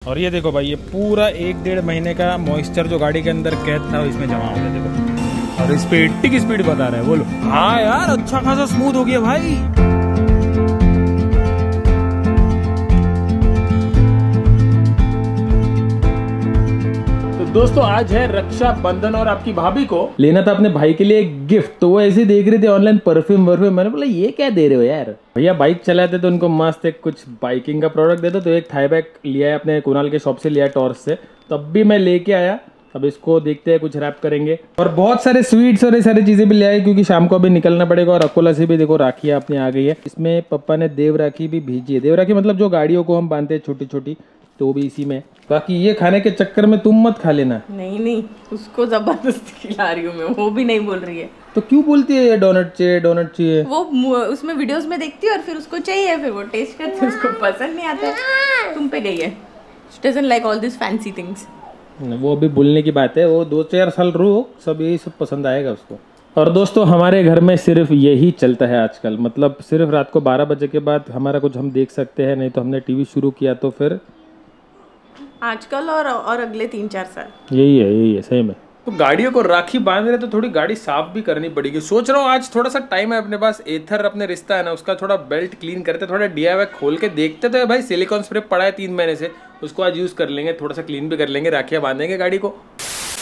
और ये देखो भाई, ये पूरा 1-1.5 महीने का मॉइस्चर जो गाड़ी के अंदर कैद था इसमें जमा हो गया देखो। और इस पे 80 की स्पीड बता रहा है, बोलो। हाँ यार, अच्छा खासा स्मूथ हो गया भाई। दोस्तों आज है रक्षाबंधन और आपकी भाभी को लेना था अपने भाई के लिए एक गिफ्ट। तो वो ऐसे देख रहे थे ऑनलाइन परफ्यूम वर्फ्यूम। मैंने बोला ये क्या दे रहे हो यार। भैया बाइक चलाते तो उनको मस्त एक कुछ बाइकिंग का प्रोडक्ट देते। तो एक थाई बैग लिया है अपने कुणाल के शॉप से, लिया है टॉर्च से। तब भी मैं लेके आया। अब इसको देखते हैं, कुछ रैप करेंगे और बहुत सारे स्वीट्स और ये सारी चीजें भी ले आए क्योंकि शाम को अभी निकलना पड़ेगा। और अकोला से भी देखो राखी अपनी आ गई है। इसमें पापा ने देव राखी भी भेजी है। देव राखी मतलब जो गाड़ियों को हम बांधते हैं छोटी छोटी, तो वो भी इसी में। बाकी ये खाने के चक्कर में तुम मत खा लेना। नहीं, उसको जबरदस्ती खिला रही हूँ मैं, वो भी नहीं बोल रही है। तो क्यों बोलती है ये डोनट चाहिए डोनट चाहिए? वो उसमें वीडियोस में देखती है और फिर उसको चाहिए, फिर वो टेस्ट करती है, उसको पसंद नहीं आता है। तुम पे गई है। She doesn't like all these fancy things. वो अभी बोलने की बात है, वो 2-4 साल रुक, सब यही सब पसंद आएगा उसको। और दोस्तों हमारे घर में सिर्फ यही चलता है आजकल। मतलब सिर्फ रात को 12 बजे के बाद हमारा कुछ हम देख सकते हैं, नहीं तो हमने टीवी शुरू किया तो फिर आजकल और अगले 3-4 साल यही है सही में। तो गाड़ियों को राखी बांध रहे तो थोड़ी गाड़ी साफ भी करनी पड़ेगी। सोच रहा हूँ आज थोड़ा सा टाइम है अपने पास, एथर अपने रिश्ता है ना, उसका थोड़ा बेल्ट क्लीन करते, थोड़ा DIY खोल के देखते। तो भाई सिलिकॉन स्प्रे पड़ा है 3 महीने से, उसको आज यूज कर लेंगे, थोड़ा सा क्लीन भी कर लेंगे, राखियाँ बांधेंगे गाड़ी को।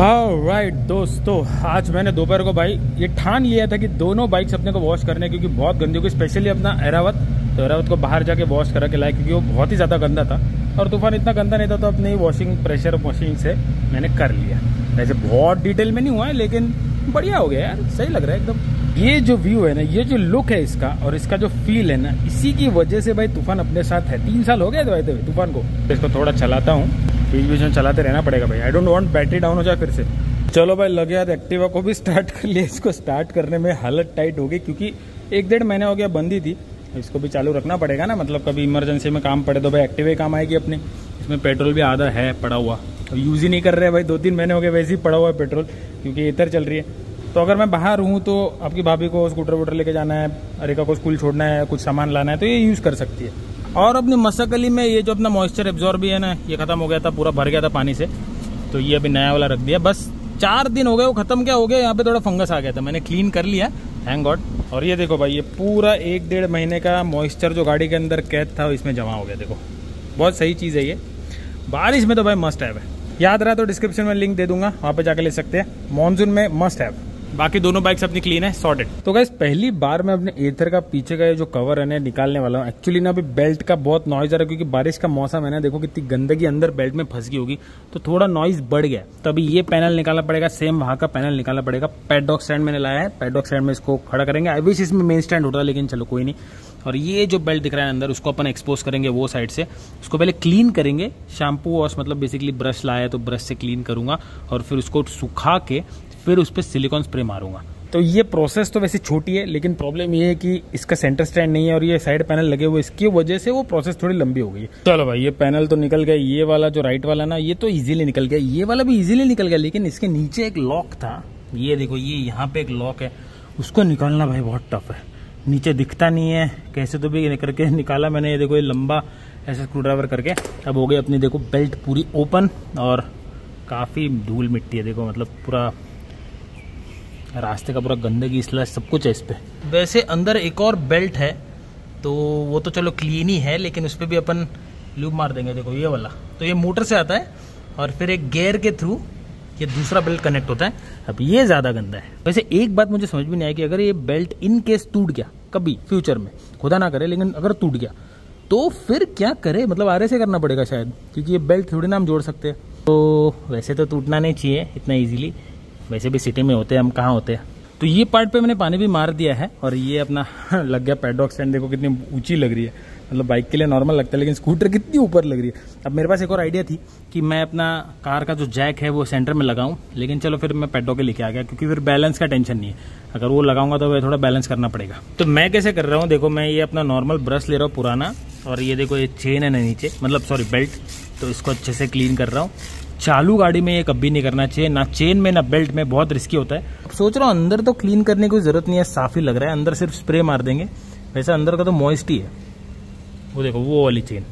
ऑलराइट दोस्तों, आज मैंने दोपहर को भाई ये ठान लिया था कि दोनों बाइक्स अपने को वॉश करने, क्योंकि बहुत गंदी होगी। स्पेशली अपना एरावत, तो एरावत को बाहर जाके वॉश करा के लाए क्योंकि वो बहुत ही ज़्यादा गंदा था और तूफान इतना गंदा नहीं था। तो अपने वॉशिंग प्रेशर मशीन से मैंने कर लिया। वैसे बहुत डिटेल में नहीं हुआ है लेकिन बढ़िया हो गया यार, सही लग रहा है एकदम। ये जो व्यू है ना, ये जो लुक है इसका और इसका जो फील है ना, इसी की वजह से भाई तूफान अपने साथ है। 3 साल हो गए तो तूफान को। इसको थोड़ा चलाता हूँ, बीच बीच में चलाते रहना पड़ेगा भाई। I don't want battery down हो जाए फिर से। चलो भाई लगे यार, एक्टिवा को भी स्टार्ट कर लिया। इसको स्टार्ट करने में हालत टाइट हो गई क्योंकि 1-1.5 महीने हो गया बंदी थी। इसको भी चालू रखना पड़ेगा ना, मतलब कभी इमरजेंसी में काम पड़े तो भाई एक्टिवा ही काम आएगी अपने। इसमें पेट्रोल भी आधा है पड़ा हुआ, तो यूज़ ही नहीं कर रहे भाई। 2-3 महीने हो गए वैसे ही पड़ा हुआ है पेट्रोल, क्योंकि इधर चल रही है। तो अगर मैं बाहर हूँ तो आपकी भाभी को स्कूटर वूटर लेके जाना है, अरिका को स्कूल छोड़ना है, कुछ सामान लाना है, तो ये यूज़ कर सकती है। और अपनी मसकली में ये जो अपना मॉइस्चर एब्जॉर्ब भी है ना, ये खत्म हो गया था, पूरा भर गया था पानी से। तो ये अभी नया वाला रख दिया। बस 4 दिन हो गए, वो खत्म क्या हो गया, यहाँ पे थोड़ा फंगस आ गया था, मैंने क्लीन कर लिया, थैंक गॉड। और ये देखो भाई, ये पूरा 1-1.5 महीने का मॉइस्चर जो गाड़ी के अंदर कैद था इसमें जमा हो गया देखो। बहुत सही चीज़ है ये, बारिश में तो भाई मस्ट हैव है। याद रहा तो डिस्क्रिप्शन में लिंक दे दूंगा, वहाँ पे जाके ले सकते हैं। मॉनसून में मस्ट हैव। बाकी दोनों बाइक्स अपनी क्लीन है, सॉर्टेड। तो गाइस पहली बार मैं अपने एथर का पीछे का ये जो कवर है ना निकालने वाला हूँ। एक्चुअली ना अभी बेल्ट का बहुत नॉइज आ रहा है क्योंकि बारिश का मौसम है ना, देखो कितनी गंदगी अंदर बेल्ट में फंस गई होगी, तो थोड़ा नॉइज बढ़ गया। तभी ये पैनल निकालना पड़ेगा, सेम वहाँ का पैनल निकालना पड़ेगा। पैडॉक स्टैंड मैंने लाया है, पैडॉक स्टैंड में इसको खड़ा करेंगे। आई विश इसमें मेन स्टैंड होता, लेकिन चलो कोई नहीं। और ये जो बेल्ट दिख रहा है अंदर, उसको अपन एक्सपोज करेंगे वो साइड से। उसको पहले क्लीन करेंगे, शैम्पू वॉश, मतलब बेसिकली ब्रश लाया है तो ब्रश से क्लीन करूंगा और फिर उसको सुखा के फिर उस पर सिलिकॉन स्प्रे मारूंगा। तो ये प्रोसेस तो वैसे छोटी है, लेकिन प्रॉब्लम ये है कि इसका सेंटर स्टैंड नहीं है और ये साइड पैनल लगे हुए, इसकी वजह से वो प्रोसेस थोड़ी लंबी हो गई। चलो भाई, ये पैनल तो निकल गया। ये वाला जो राइट वाला ना, ये तो इजीली निकल गया। ये वाला भी इजीली निकल गया, लेकिन इसके नीचे एक लॉक था। ये देखो, ये यहाँ पे एक लॉक है, उसको निकालना भाई बहुत टफ है। नीचे दिखता नहीं है, कैसे तो भी करके निकाला मैंने। ये देखो, ये लंबा ऐसे स्क्रू ड्राइवर करके अब हो गई अपनी देखो बेल्ट पूरी ओपन। और काफ़ी धूल मिट्टी है देखो, मतलब पूरा रास्ते का पूरा गंदगी स्लश सब कुछ है इस पे। वैसे अंदर एक और बेल्ट है, तो वो तो चलो क्लीन ही है, लेकिन उस पर भी अपन लूप मार देंगे। देखो ये वाला, तो ये मोटर से आता है और फिर एक गियर के थ्रू ये दूसरा बेल्ट कनेक्ट होता है। अब ये ज़्यादा गंदा है। वैसे एक बात मुझे समझ में नहीं आई कि अगर ये बेल्ट इन केस टूट गया कभी फ्यूचर में, खुदा ना करे, लेकिन अगर टूट गया तो फिर क्या करे? मतलब आरे से करना पड़ेगा शायद, क्योंकि ये बेल्ट थोड़ी ना हम जोड़ सकते हैं। तो वैसे तो टूटना नहीं चाहिए इतना ईजिली, वैसे भी सिटी में होते हैं, हम कहाँ होते हैं। तो ये पार्ट पे मैंने पानी भी मार दिया है और ये अपना लग गया पैडॉक स्टैंड। देखो कितनी ऊंची लग रही है, मतलब बाइक के लिए नॉर्मल लगता है, लेकिन स्कूटर कितनी ऊपर लग रही है। अब मेरे पास एक और आइडिया थी कि मैं अपना कार का जो जैक है वो सेंटर में लगाऊं, लेकिन चलो फिर मैं पैडॉक के लेके आ गया, क्योंकि फिर बैलेंस का टेंशन नहीं है। अगर वो लगाऊंगा तो थोड़ा बैलेंस करना पड़ेगा। तो मैं कैसे कर रहा हूँ, देखो मैं ये अपना नॉर्मल ब्रश ले रहा हूँ पुराना, और ये देखो ये चेन है ना नीचे, मतलब सॉरी बेल्ट, तो इसको अच्छे से क्लीन कर रहा हूँ। चालू गाड़ी में ये कभी नहीं करना चाहिए, ना चेन में ना बेल्ट में, बहुत रिस्की होता है। अब सोच रहा हूँ अंदर तो क्लीन करने की जरूरत नहीं है, साफ ही लग रहा है। अंदर सिर्फ स्प्रे मार देंगे, वैसे अंदर का तो मॉइस्ट ही है। वो देखो वो वाली चेन,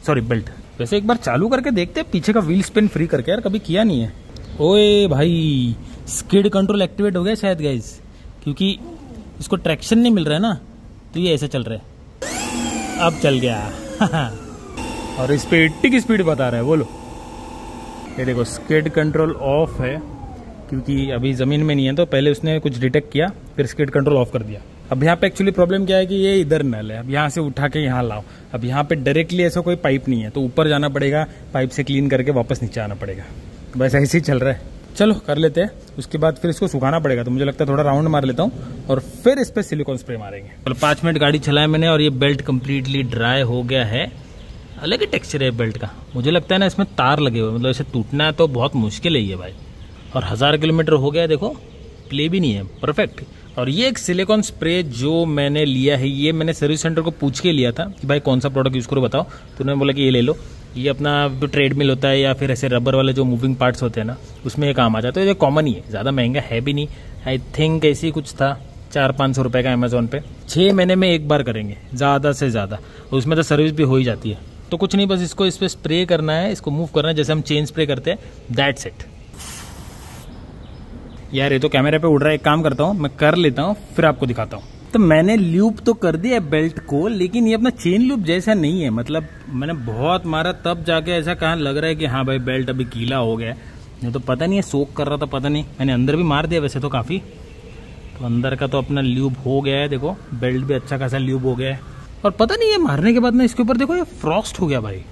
सॉरी बेल्ट, वैसे एक बार चालू करके देखते हैं पीछे का व्हील स्पिन फ्री करके, यार कभी किया नहीं है। ओए भाई, स्किड कंट्रोल एक्टिवेट हो गया शायद गाइस, क्योंकि इसको ट्रैक्शन नहीं मिल रहा है ना, तो ये ऐसे चल रहा है। अब चल गया और इस पे 80 की स्पीड बता रहा है, बोलो। ये देखो स्किड कंट्रोल ऑफ है, क्योंकि अभी ज़मीन में नहीं है, तो पहले उसने कुछ डिटेक्ट किया, फिर स्किड कंट्रोल ऑफ कर दिया। अब यहाँ पे एक्चुअली प्रॉब्लम क्या है कि ये इधर नल है, अब यहाँ से उठा के यहाँ लाओ। अब यहाँ पे डायरेक्टली ऐसा कोई पाइप नहीं है, तो ऊपर जाना पड़ेगा, पाइप से क्लीन करके वापस नीचे आना पड़ेगा। बस ऐसे ही चल रहा है। चलो कर लेते हैं, उसके बाद फिर इसको सुखाना पड़ेगा, तो मुझे लगता है थोड़ा राउंड मार लेता हूँ और फिर इस पर सिलिकॉन स्प्रे मारेंगे। और 5 मिनट गाड़ी चलाया मैंने और ये बेल्ट कम्प्लीटली ड्राई हो गया है। अलग ही टेक्सचर है बेल्ट का, मुझे लगता है ना इसमें तार लगे हुए, मतलब इसे टूटना है तो बहुत मुश्किल है ये भाई। और 1000 किलोमीटर हो गया है, देखो प्ले भी नहीं है, परफेक्ट। और ये एक सिलिकॉन स्प्रे जो मैंने लिया है, ये मैंने सर्विस सेंटर को पूछ के लिया था कि भाई कौन सा प्रोडक्ट यूज़ करो बताओ, तो उन्होंने बोला कि ये ले लो। ये अपना जो ट्रेडमिल होता है या फिर ऐसे रबर वाले जो मूविंग पार्ट्स होते हैं ना, उसमें ये काम आ जाता है। ये कॉमन ही है, ज़्यादा महंगा है भी नहीं। आई थिंक ऐसे ही कुछ था, 400-500 रुपये का अमेजोन पे। 6 महीने में एक बार करेंगे ज़्यादा से ज़्यादा, उसमें तो सर्विस भी हो ही जाती है। तो कुछ नहीं, बस इसको इस पर स्प्रे करना है, इसको मूव करना है जैसे हम चेन स्प्रे करते हैं, दैट्स इट। यार ये तो कैमरे पे उड़ रहा है, एक काम करता हूँ मैं कर लेता हूँ फिर आपको दिखाता हूँ। तो मैंने लूप तो कर दिया है बेल्ट को, लेकिन ये अपना चेन लूप जैसा नहीं है। मतलब मैंने बहुत मारा तब जाके ऐसा कहाँ लग रहा है कि हाँ भाई बेल्ट अभी गीला हो गया है, नहीं तो पता नहीं है, सोक कर रहा था पता नहीं। मैंने अंदर भी मार दिया वैसे तो काफ़ी, तो अंदर का तो अपना लूप हो गया है। देखो बेल्ट भी अच्छा खासा लूप हो गया है। और पता नहीं है मारने के बाद ना इसके ऊपर देखो ये फ्रॉस्ट हो गया भाई,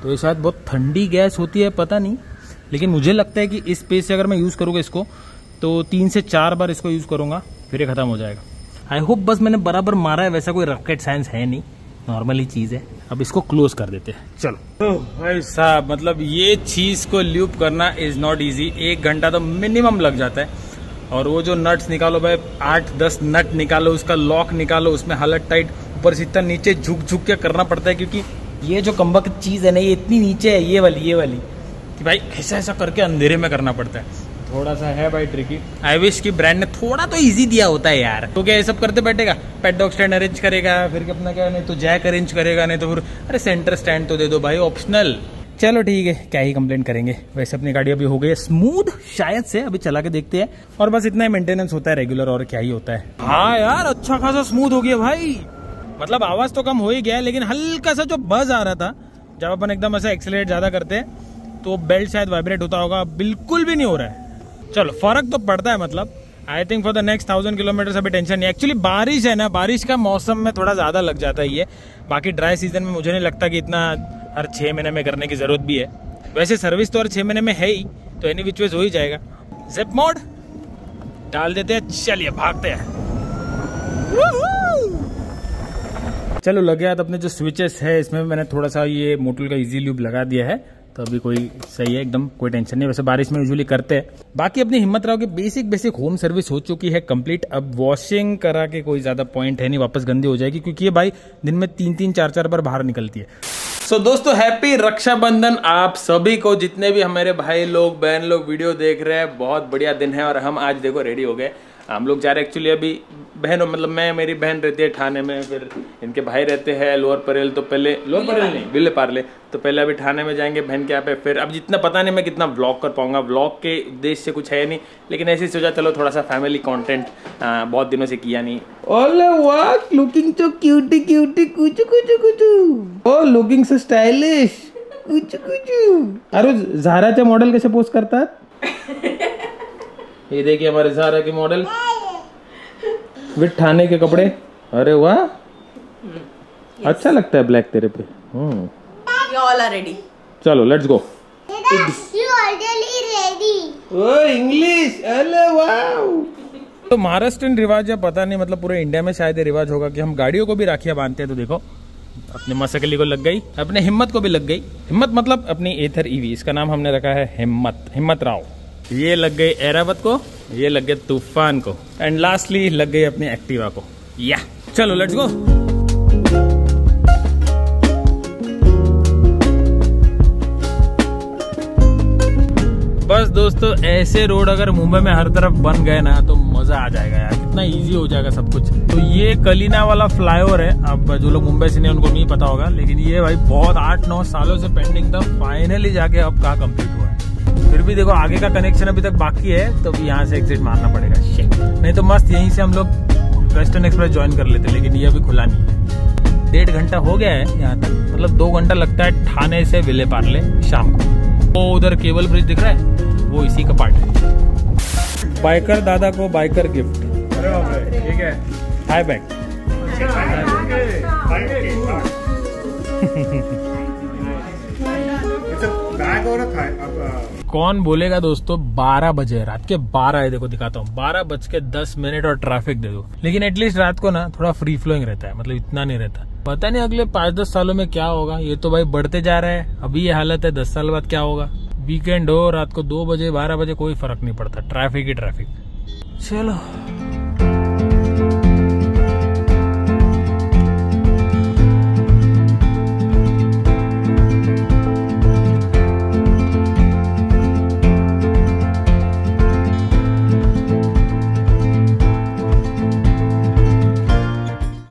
तो ये शायद बहुत ठंडी गैस होती है पता नहीं, लेकिन मुझे लगता है कि इस पेज से अगर मैं यूज़ करूँगा इसको तो 3 से 4 बार इसको यूज़ करूँगा फिर ये ख़त्म हो जाएगा। आई होप बस मैंने बराबर मारा है, वैसा कोई रॉकेट साइंस है नहीं, नॉर्मली चीज़ है। अब इसको क्लोज कर देते हैं, चलो। तो भाई साहब मतलब ये चीज़ को लूप करना इज़ नॉट ईजी, 1 घंटा तो मिनिमम लग जाता है। और वो जो नट्स निकालो भाई, 8-10 नट निकालो, उसका लॉक निकालो, उसमें हालत टाइट, ऊपर से इतना नीचे झुक झुक के करना पड़ता है, क्योंकि ये जो कम्बक चीज़ है ना ये इतनी नीचे है, ये वाली कि भाई ऐसा करके अंधेरे में करना पड़ता है। थोड़ा सा है भाई ट्रिकी। आई विश की ब्रांड ने थोड़ा तो इजी दिया होता है यार। तो क्या ये सब करते बैठेगा, पेट डॉग स्टैंड अरेंज करेगा, फिर अपना क्या नहीं तो जैक अरेंज करेगा, नहीं तो फिर अरे सेंटर स्टैंड तो दे दो भाई, ऑप्शनल। चलो ठीक है, क्या ही कंप्लेंट करेंगे। वैसे अपनी गाड़ी अभी हो गई है स्मूथ शायद से, अभी चला के देखते हैं। और बस इतना ही मेंटेनेंस होता है रेगुलर, और क्या ही होता है। हाँ यार अच्छा खासा स्मूथ हो गया भाई, मतलब आवाज तो कम हो ही गया है, लेकिन हल्का सा जो बज आ रहा था जब अपन एकदम ऐसा एक्सेलरेट ज्यादा करते हैं तो बेल्ट शायद वाइब्रेट होता होगा, बिल्कुल भी नहीं हो रहा है। चलो फर्क तो पड़ता है, मतलब I think for the next 1000 kilometre अभी टेंशन नहीं। एक्चुअली बारिश है ना, बारिश का मौसम में थोड़ा ज्यादा लग जाता है ये, बाकी ड्राई सीजन में मुझे नहीं लगता कि इतना हर 6 महीने में करने की जरूरत भी है। वैसे सर्विस तो हर 6 महीने में है ही, तो एनी विच वेज हो ही जाएगा। जिप मोड डाल देते हैं, चलिए भागते हैं। चलो लगे यार, अपने जो स्विचेस है इसमें मैंने थोड़ा सा ये मोटल का इजी लूप लगा दिया है, तो अभी कोई सही है एकदम, कोई टेंशन नहीं। वैसे बारिश में यूजुअली करते हैं। बाकी अपनी हिम्मत राव की बेसिक होम सर्विस हो चुकी है कंप्लीट। अब वॉशिंग करा के कोई ज्यादा पॉइंट है नहीं, वापस गंदी हो जाएगी, क्योंकि ये भाई दिन में 3-3, 4-4 बार बाहर निकलती है। सो दोस्तों हैप्पी रक्षाबंधन आप सभी को, जितने भी हमारे भाई लोग बहन लोग वीडियो देख रहे हैं। बहुत बढ़िया दिन है और हम आज देखो रेडी हो गए। हम लोग जा रहे एक्चुअली अभी बहन, मतलब मैं, मेरी बहन रहती है ठाणे में, फिर इनके भाई रहते हैं लोअर परेल, तो पहले लोअर परेल नहीं विले पार्ले, तो पहले अभी ठाणे में जाएंगे बहन के यहाँ पे। फिर अब जितना पता नहीं मैं कितना व्लॉग कर पाऊंगा, व्लॉग के उद्देश्य से कुछ है नहीं, लेकिन ऐसे ही सोचा चलो थोड़ा सा फैमिली कंटेंट बहुत दिनों से किया नहीं। ओले वाह, लुकिंग सो क्यूटी कुचू कुचू कुचू, ओ लुकिंग सो स्टाइलिश कुचू कुचू। अरे ज़ाराचे मॉडल कैसे पोस्ट करतात? ये देखिए हमारे ज़ारा के मॉडल विथ ठाणे के कपड़े। अरे वाह अच्छा लगता है ब्लैक तेरे पे। You all are ready. चलो let's go. You already ready. ओ इंग्लिश, अरे वाह। तो महाराष्ट्रियन रिवाज है पता नहीं, मतलब पूरे इंडिया में शायद ये रिवाज होगा कि हम गाड़ियों को भी राखियां बांधते हैं। तो देखो अपने मसकली को लग गई, अपने हिम्मत को भी लग गई। हिम्मत मतलब अपनी एथर ईवी, इसका नाम हमने रखा है हिम्मत राव। ये लग गई एरावत को, ये लग गए तूफान को, एंड लास्टली लग गई अपनी एक्टिवा को। या चलो लेट्स गो। बस दोस्तों ऐसे रोड अगर मुंबई में हर तरफ बन गए ना तो मजा आ जाएगा यार, कितना इजी हो जाएगा सब कुछ। तो ये कलीना वाला फ्लाईओवर है, अब जो लोग मुंबई से नहीं उनको नहीं पता होगा, लेकिन ये भाई बहुत 8-9 सालों से पेंडिंग था, फाइनली जाके अब कहाँ कंप्लीट हुआ है। फिर भी देखो आगे का कनेक्शन अभी तक बाकी है, तो यहाँ से एग्जिट मारना पड़ेगा। नहीं तो मस्त यहीं से हम लोग वेस्टर्न एक्सप्रेस ज्वाइन कर लेते, लेकिन ये अभी खुला नहीं है। 1.5 घंटा हो गया है यहाँ तक, मतलब 2 घंटा लगता है ठाणे से विले पार्ले शाम को। वो उधर केबल ब्रिज दिख रहा है, वो इसी का पार्ट है। बाइकर दादा को बाइकर गिफ्ट। ठीक है, हाय बैग। कौन बोलेगा दोस्तों 12 बजे, रात के 12 है, देखो दिखाता हूँ, 12:10 और ट्रैफिक दे दो। लेकिन एटलीस्ट रात को ना थोड़ा फ्री फ्लोइंग रहता है, मतलब इतना नहीं रहता। पता नहीं अगले 5-10 सालों में क्या होगा, ये तो भाई बढ़ते जा रहा है। अभी ये हालत है, 10 साल बाद क्या होगा। वीकेंड हो, रात को 2 बजे 12 बजे कोई फर्क नहीं पड़ता, ट्रैफिक ही ट्रैफिक। चलो